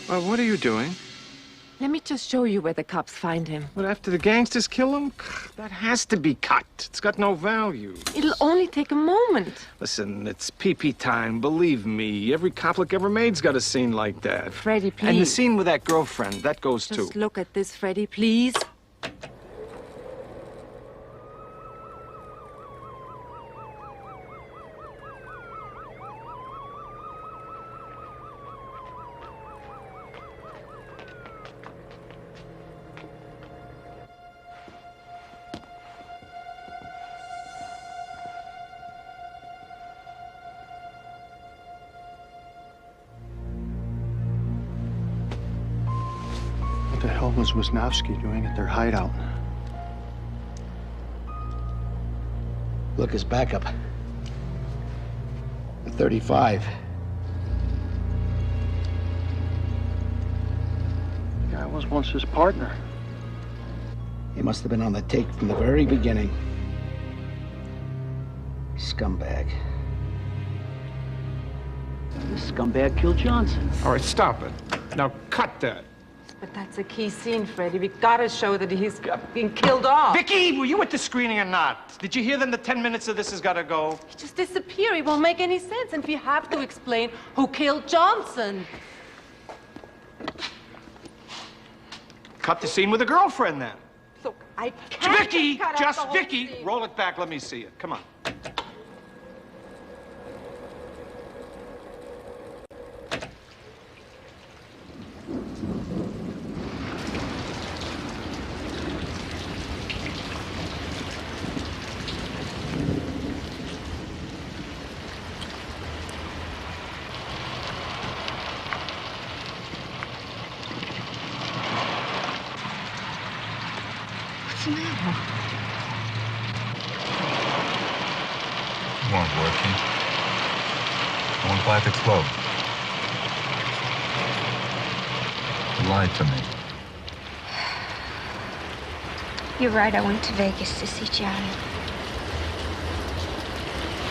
Well, what are you doing? Let me just show you where the cops find him. What, after the gangsters kill him? That has to be cut. It's got no value. It'll only take a moment. Listen, it's pee-pee time, believe me. Every cop ever made's got a scene like that. Freddie, please. And the scene with that girlfriend, that goes too. Just look at this, Freddie, please. What the hell was Wisnowski doing at their hideout? Look, his backup. A 35. The guy was once his partner. He must have been on the take from the very beginning. Scumbag. This scumbag killed Johnson. All right, stop it. Now cut that. But that's a key scene, Freddie. We gotta show that he's being killed off. Vicky, were you at the screening or not? Did you hear them? The 10 minutes of this has got to go. He just disappeared. It won't make any sense. And we have to explain who killed Johnson. Cut the scene with the girlfriend, then. Look, I can't Vicky, cut out just the whole Vicky. scene. Roll it back. Let me see it. Come on. What's the matter? You weren't working. I went by the club. You lied to me. You're right, I went to Vegas to see Johnny.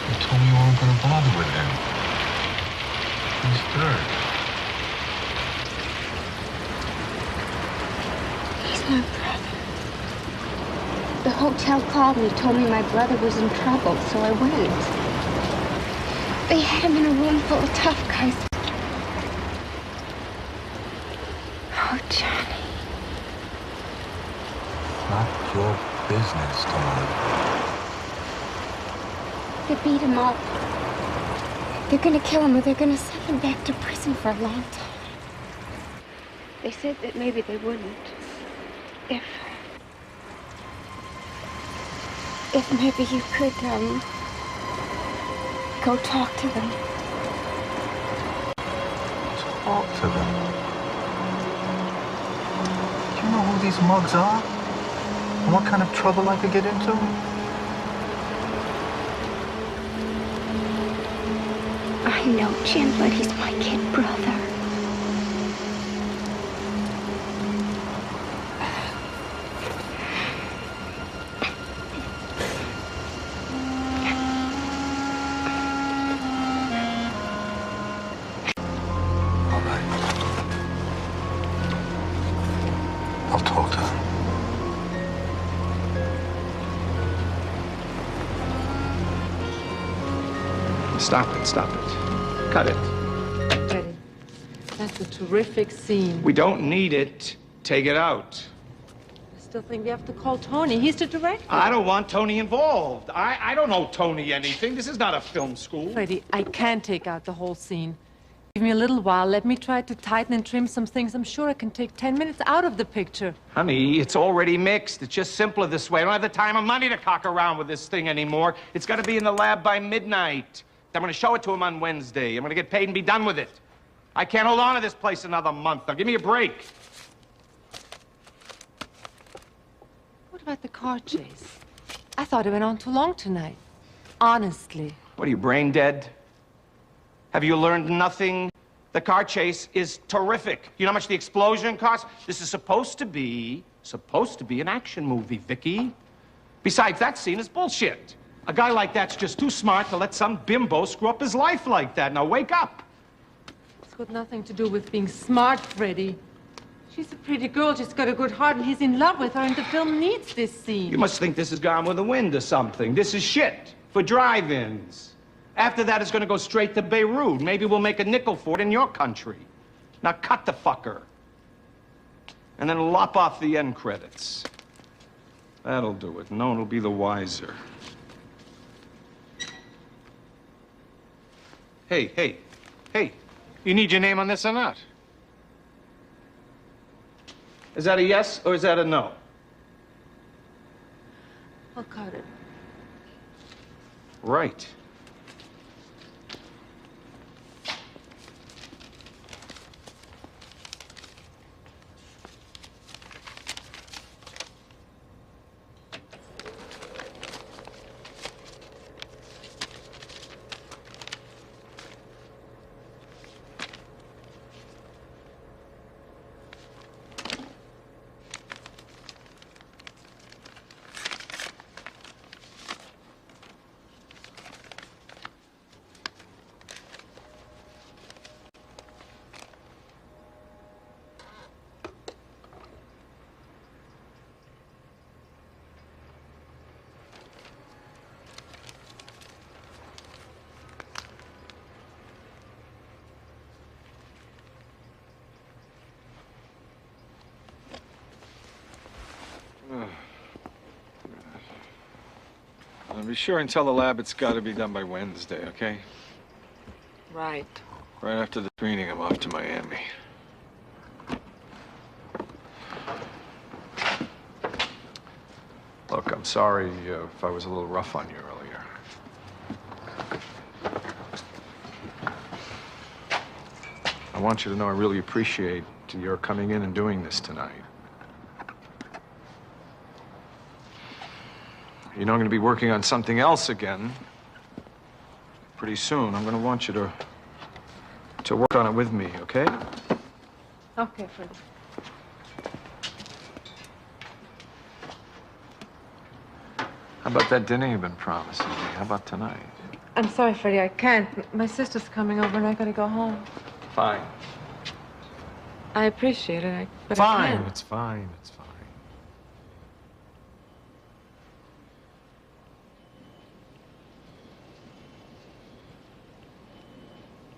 You told me you weren't going to bother with him. He's third. He's my brother. The hotel called me, told me my brother was in trouble, so I went. They had him in a room full of tough guys. Oh, Johnny. Not your business, Tom. They beat him up. They're gonna kill him or they're gonna send him back to prison for a long time. They said that maybe they wouldn't. If maybe you could, go talk to them. Talk to them. Do you know who these mugs are? And what kind of trouble I could get into? I know, Jim, but he's my kid brother. Stop it. Cut it. Freddie, that's a terrific scene. We don't need it. Take it out. I still think we have to call Tony. He's the director. I don't want Tony involved. I don't owe Tony anything. This is not a film school. Freddie, I can't take out the whole scene. Give me a little while. Let me try to tighten and trim some things. I'm sure I can take 10 minutes out of the picture. Honey, it's already mixed. It's just simpler this way. I don't have the time or money to cock around with this thing anymore. It's got to be in the lab by midnight. I'm going to show it to him on Wednesday. I'm going to get paid and be done with it. I can't hold on to this place another month. Now, give me a break. What about the car chase? I thought it went on too long tonight. Honestly. What are you, brain dead? Have you learned nothing? The car chase is terrific. You know how much the explosion cost? This is supposed to be an action movie, Vicky. Besides, that scene is bullshit. A guy like that's just too smart to let some bimbo screw up his life like that. Now, wake up. It's got nothing to do with being smart, Freddy. She's a pretty girl, she's got a good heart, and he's in love with her, and the film needs this scene. You must think this is Gone with the Wind or something. This is shit for drive-ins. After that, it's gonna go straight to Beirut. Maybe we'll make a nickel for it in your country. Now cut the fucker. And then lop off the end credits. That'll do it. No one will be the wiser. Hey. You need your name on this or not? Is that a yes or is that a no? I'll cut it. Right. Be sure and tell the lab it's got to be done by Wednesday, okay? Right. Right after the screening, I'm off to Miami. Look, I'm sorry if I was a little rough on you earlier. I want you to know I really appreciate your coming in and doing this tonight. You know I'm going to be working on something else again pretty soon. I'm going to want you to work on it with me, okay? Okay, Freddy. How about that dinner you've been promising me? How about tonight? I'm sorry, Freddy, I can't. My sister's coming over and I gotta go home. Fine. I appreciate it, but fine. I can't. It's fine. It's fine.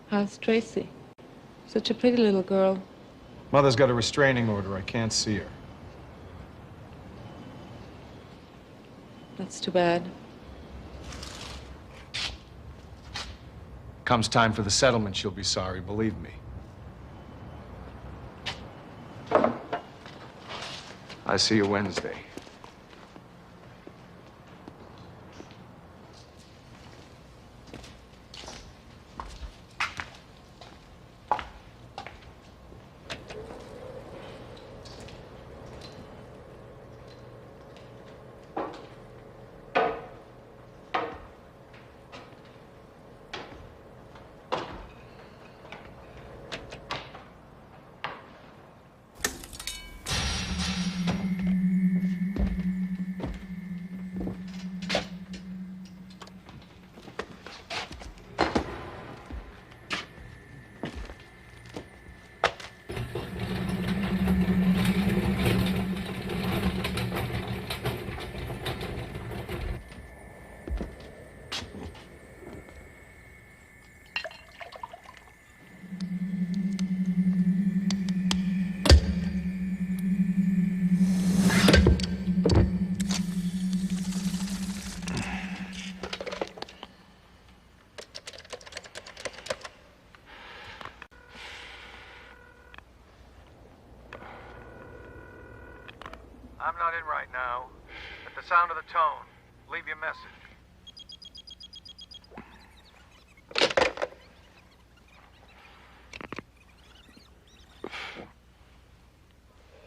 How's Tracy? Such a pretty little girl. Mother's got a restraining order. I can't see her. That's too bad. Comes time for the settlement, she'll be sorry, believe me. I see you Wednesday. I'm not in right now. At the sound of the tone, leave your message.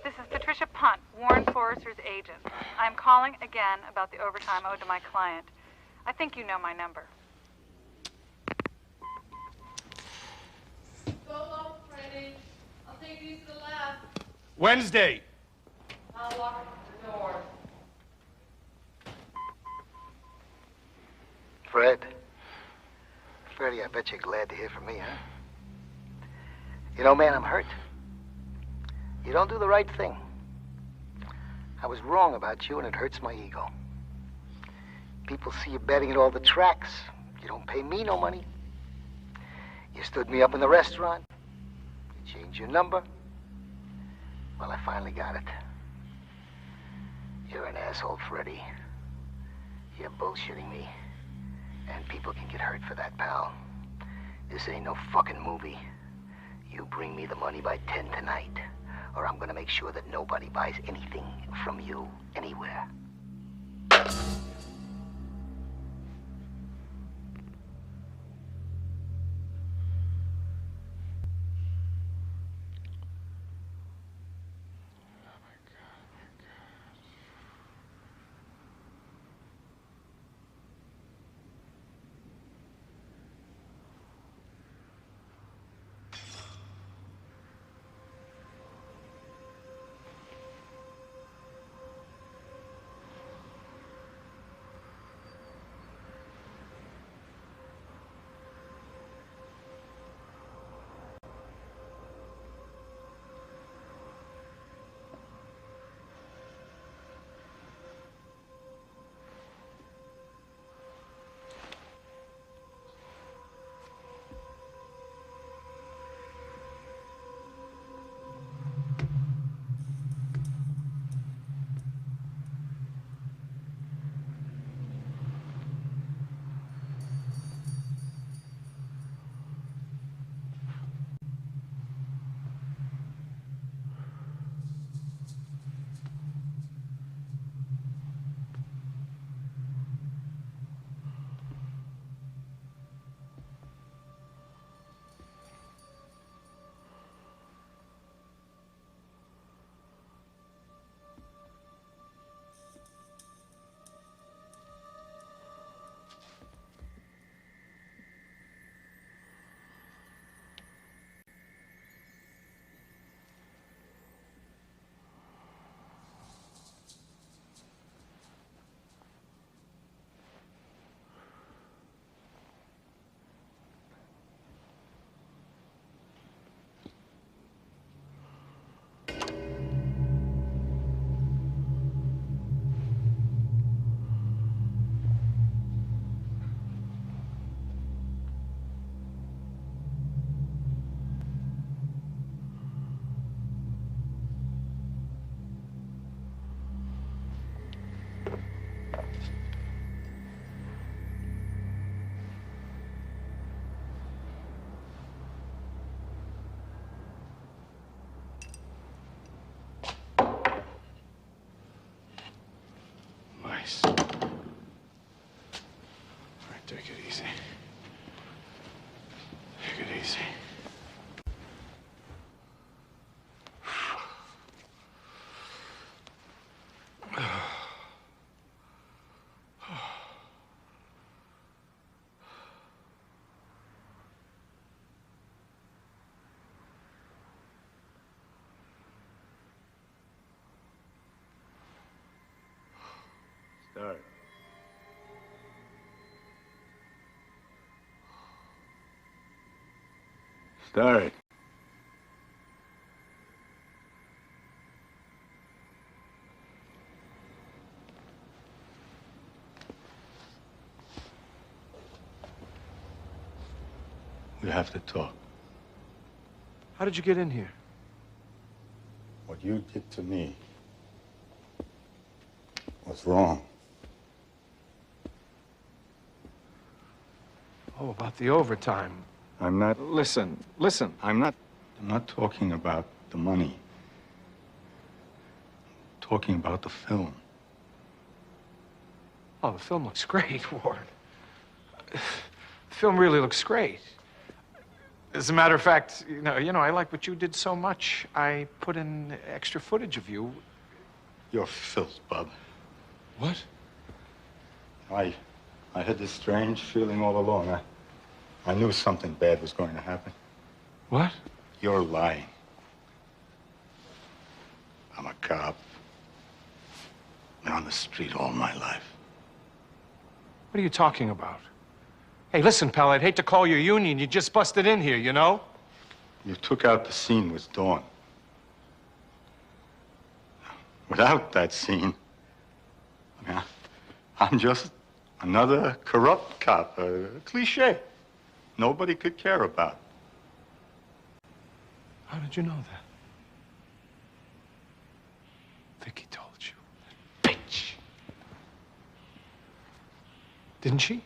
This is Patricia Punt, Warren Forrester's agent. I'm calling again about the overtime owed to my client. I think you know my number. Go long, Freddy. I'll take these to the lab. Wednesday. I'll lock the door. Fred? Freddie, I bet you're glad to hear from me, huh? You know, man, I'm hurt. You don't do the right thing. I was wrong about you, and it hurts my ego. People see you betting at all the tracks. You don't pay me no money. You stood me up in the restaurant. You changed your number. Well, I finally got it. You're an asshole, Freddy. You're bullshitting me. And people can get hurt for that, pal. This ain't no fucking movie. You bring me the money by 10 tonight, or I'm gonna make sure that nobody buys anything from you anywhere. All right, take it easy. Take it easy. Start. Start. We have to talk. How did you get in here? What you did to me was wrong. Oh, about the overtime. I'm not... Listen. I'm not talking about the money. I'm talking about the film. Oh, the film looks great, Ward. The film really looks great. As a matter of fact, you know, I like what you did so much. I put in extra footage of you. You're filth, Bub. What? I had this strange feeling all along. I knew something bad was going to happen. What? You're lying. I'm a cop. Been on the street all my life. What are you talking about? Hey, listen, pal, I'd hate to call your union. You just busted in here, you know? you took out the scene was Dawn. Without that scene, I mean, I'm just another corrupt cop, a cliche nobody could care about. How did you know that? Vicky told you. Bitch. Didn't she?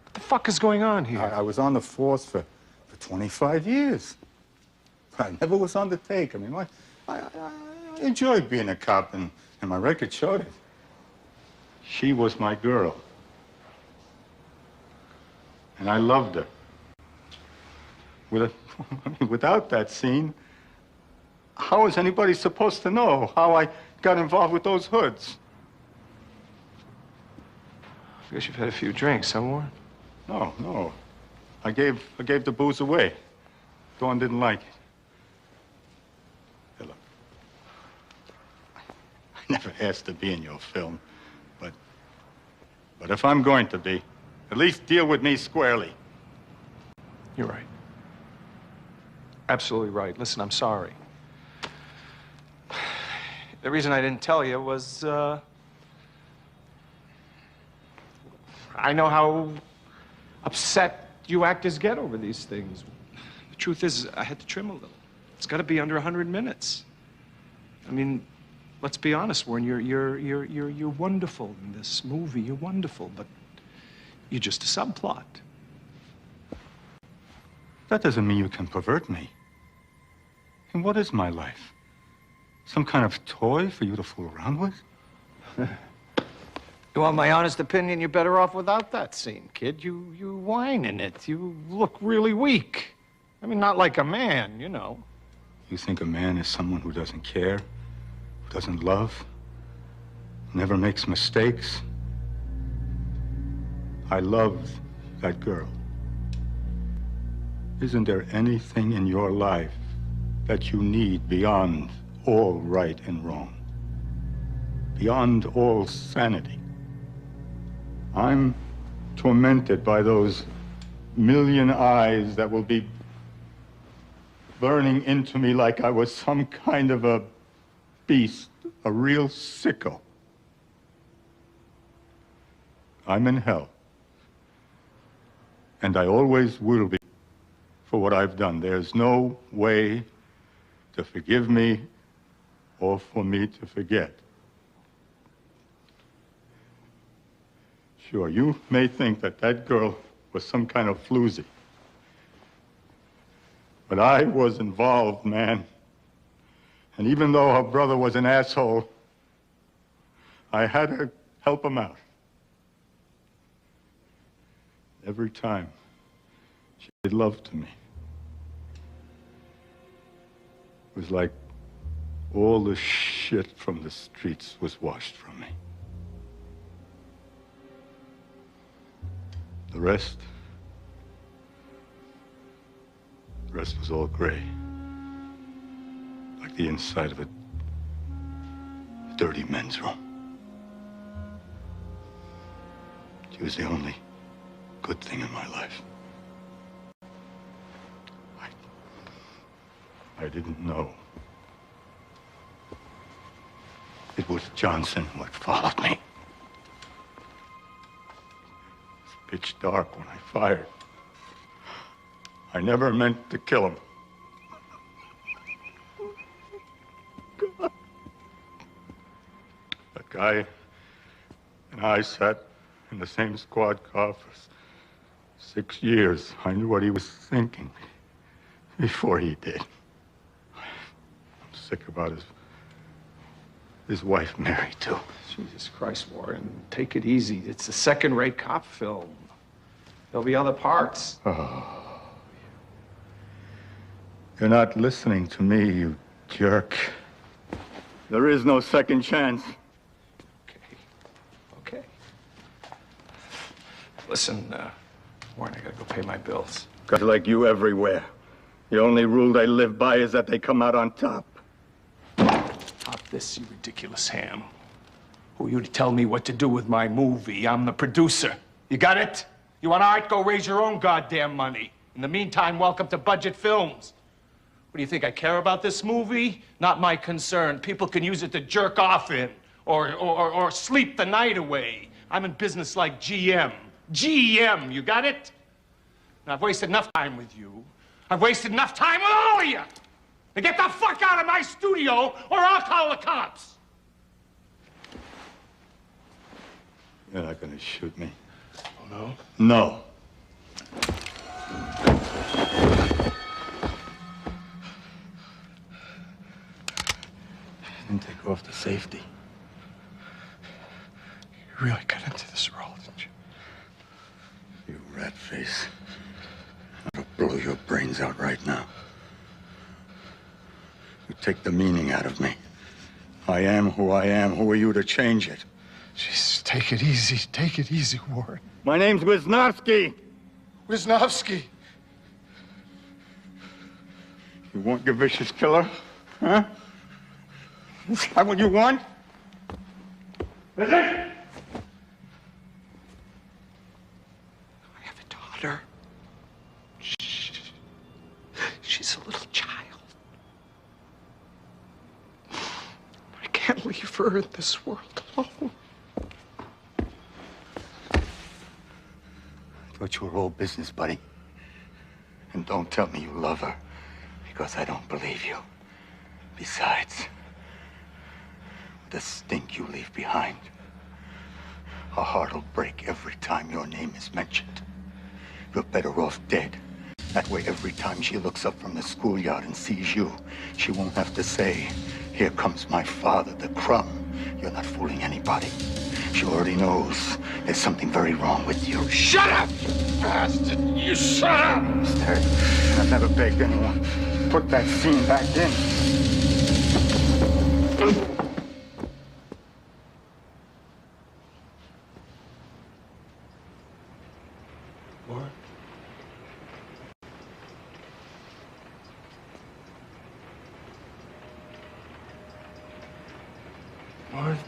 What the fuck is going on here? I was on the force for 25 years. I never was on the take. I mean, I enjoyed being a cop, and my record showed it. She was my girl. And I loved her. Without that scene, how is anybody supposed to know how I got involved with those hoods? I guess you've had a few drinks, huh, Warren? No. I gave the booze away. Dawn didn't like it. Hey, look, I never asked to be in your film, but if I'm going to be, at least deal with me squarely. You're right. Absolutely right. Listen, I'm sorry. The reason I didn't tell you was, I know how upset you actors get over these things. The truth is, I had to trim a little. It's got to be under 100 minutes. I mean, let's be honest, Warren. You're wonderful in this movie. You're wonderful, but you're just a subplot. That doesn't mean you can pervert me. And what is my life? Some kind of toy for you to fool around with? You want my honest opinion? You're better off without that scene, kid. You whine in it. You look really weak. I mean, not like a man, you know. You think a man is someone who doesn't care, who doesn't love, never makes mistakes? I loved that girl. Isn't there anything in your life that you need beyond all right and wrong? Beyond all sanity? I'm tormented by those million eyes that will be burning into me like I was some kind of a beast, a real sicko. I'm in hell. And I always will be for what I've done. There's no way to forgive me or for me to forget. Sure, you may think that that girl was some kind of floozy. But I was involved, man. And even though her brother was an asshole, I had to help him out. Every time, she made love to me. It was like all the shit from the streets was washed from me. The rest was all gray. Like the inside of a dirty men's room. She was the only good thing in my life. I didn't know. It was Johnson what followed me. It was pitch dark when I fired. I never meant to kill him. God. That guy and I sat in the same squad car for 6 years. I knew what he was thinking before he did. I'm sick about his wife, Mary, too. Jesus Christ, Warren, take it easy. It's a second-rate cop film. There'll be other parts. Oh. You're not listening to me, you jerk. There is no second chance. Okay. Listen, Warren, I gotta go pay my bills. Guys like you everywhere. The only rule they live by is that they come out on top. Stop this, you ridiculous ham. Who are you to tell me what to do with my movie? I'm the producer. You got it? You want art? Go raise your own goddamn money. In the meantime, welcome to Budget Films. What do you think, I care about this movie? Not my concern. People can use it to jerk off in or sleep the night away. I'm in business like GM. GM, you got it? Now, I've wasted enough time with you. I've wasted enough time with all of you. Now get the fuck out of my studio or I'll call the cops. You're not gonna shoot me. Oh, no? No. And take off the safety. You really got into this role, didn't you? You rat face. I'll blow your brains out right now. You take the meaning out of me. I am who I am. Who are you to change it? Jesus, take it easy. Take it easy, Warren. My name's Wisnowski. Wisnowski. You want your vicious killer? Huh? Is that what you want? Is it? I have a daughter. She's a little child. I can't leave her in this world alone. I thought you were all business, buddy. And don't tell me you love her, because I don't believe you. Besides, the stink you leave behind, her heart will break every time your name is mentioned. You're better off dead. That way, every time she looks up from the schoolyard and sees you, she won't have to say, "Here comes my father, the crumb." You're not fooling anybody. She already knows there's something very wrong with you. Shut up, you bastard! You shut up! Mister, I've never begged anyone. Put that scene back in. Warren? Warren?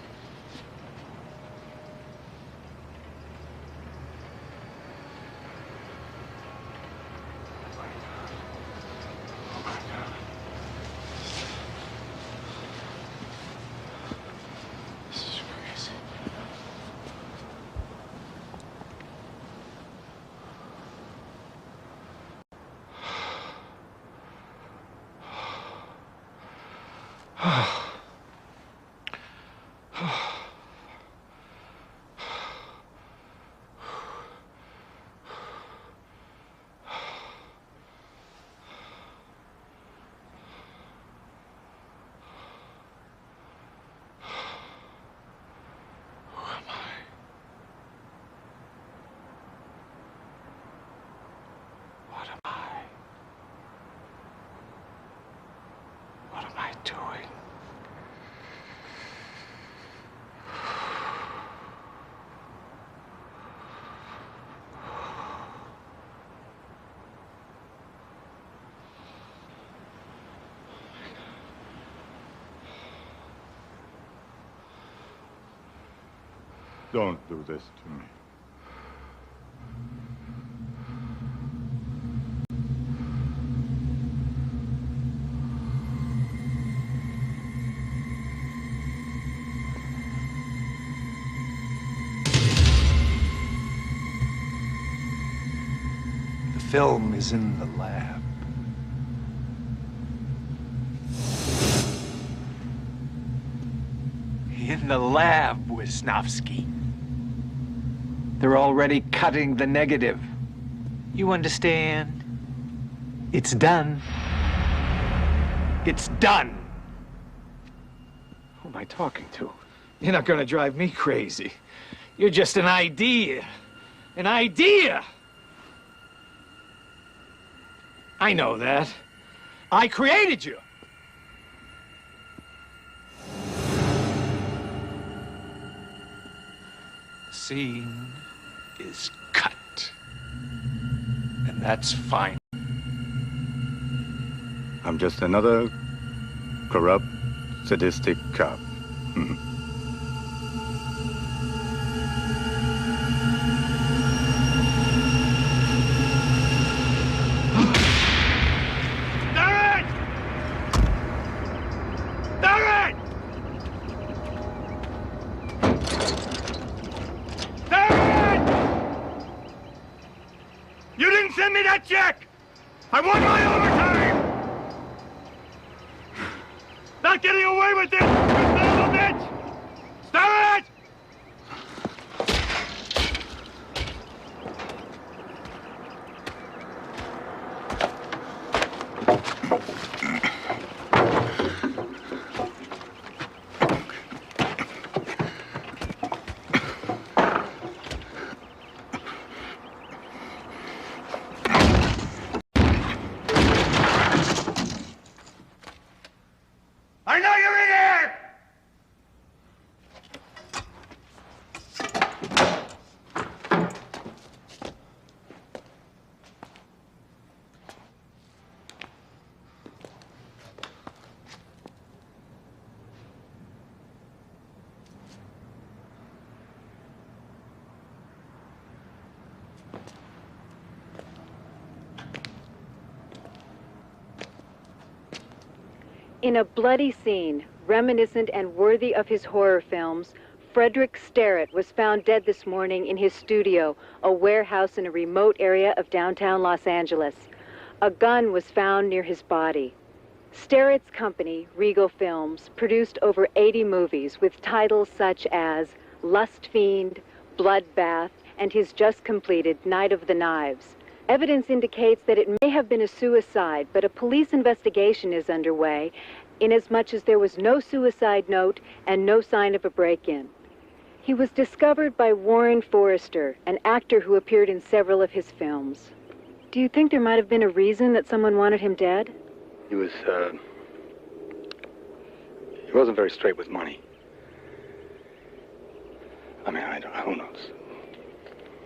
Doing. Don't do this to me. The film is in the lab. In the lab, Wisnowski. They're already cutting the negative. You understand? It's done. It's done. Who am I talking to? You're not gonna drive me crazy. You're just an idea. An idea! I know that. I created you. The scene is cut. And that's fine. I'm just another corrupt, sadistic cop. I want my overtime! Not getting away with this, you son of a bitch! Stop it! I know you're in here! In a bloody scene, reminiscent and worthy of his horror films, Frederick Sterrett was found dead this morning in his studio, a warehouse in a remote area of downtown Los Angeles. A gun was found near his body. Sterrett's company, Regal Films, produced over 80 movies with titles such as Lust Fiend, Bloodbath, and his just completed Night of the Knives. Evidence indicates that it may have been a suicide, but a police investigation is underway, inasmuch as there was no suicide note and no sign of a break-in. He was discovered by Warren Forrester, an actor who appeared in several of his films. Do you think there might have been a reason that someone wanted him dead? He wasn't very straight with money. I mean, who knows?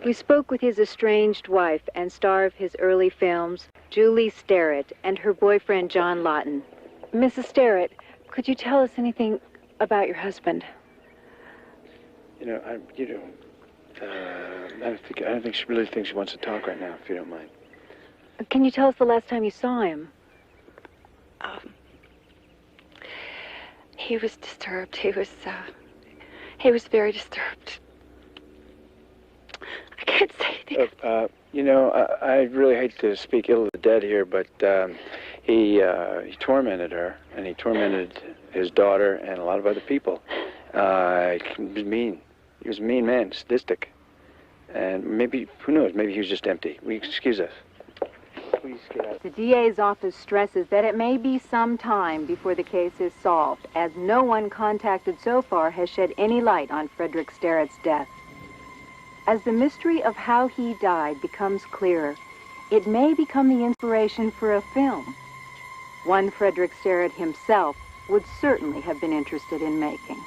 We spoke with his estranged wife and star of his early films, Julie Sterrett, and her boyfriend, John Lawton. Mrs. Sterrett, could you tell us anything about your husband? I don't think she really thinks she wants to talk right now, if you don't mind. Can you tell us the last time you saw him? He was disturbed. He was very disturbed. I can't say anything. I really hate to speak ill of the dead here, but he tormented her, and he tormented his daughter and a lot of other people. He was mean. He was a mean man, sadistic. And maybe, who knows, maybe he was just empty. Will you excuse us? Please get out. The DA's office stresses that it may be some time before the case is solved, as no one contacted so far has shed any light on Frederick Sterrett's death. As the mystery of how he died becomes clearer, it may become the inspiration for a film. One Frederick Sterrett himself would certainly have been interested in making.